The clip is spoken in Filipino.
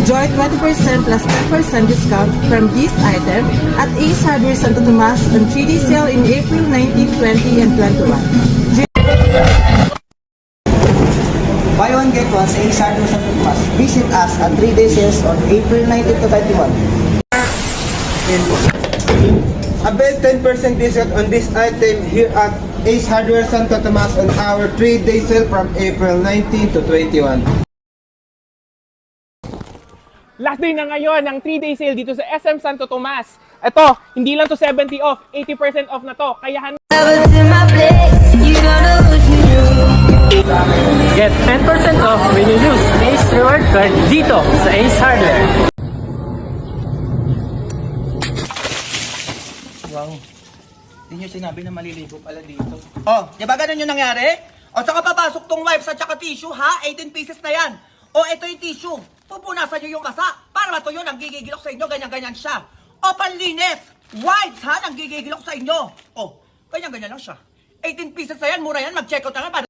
Enjoy 20% plus 10% discount from this item at Ace Hardware Santo Tomas on 3D sale in April 19, 20, and 21. Buy one get one sa Ace Hardware Santo Tomas. Visit us at 3-day sales on April 19 to 21. Avail 10% discount on this item here at Ace Hardware Santo Tomas on our 3-day sale from April 19 to 21. Last day na ngayon ng 3-day sale dito sa SM Santo Tomas. Ito, hindi lang to 70 off, 80% off na to. Kaya Get 10% off when you use Ace Reward Card dito sa Ace Hardware. Wow. Hindi nyo sinabi na maliligo pala dito. Oh, di ba ganun yung nangyari? O saka papasok tong wipes at saka tissue ha? 18 pieces na yan. O ito yung tissue. Pupunasan nyo yung kasa. Para matuyo, nang gigigilok sa inyo. Ganyan-ganyan siya. O panlinis. Wipes ha? Nang gigigilok sa inyo. O, ganyan-ganyan lang siya. 18 pieces na yan. Mura yan. Mag-check out na nga.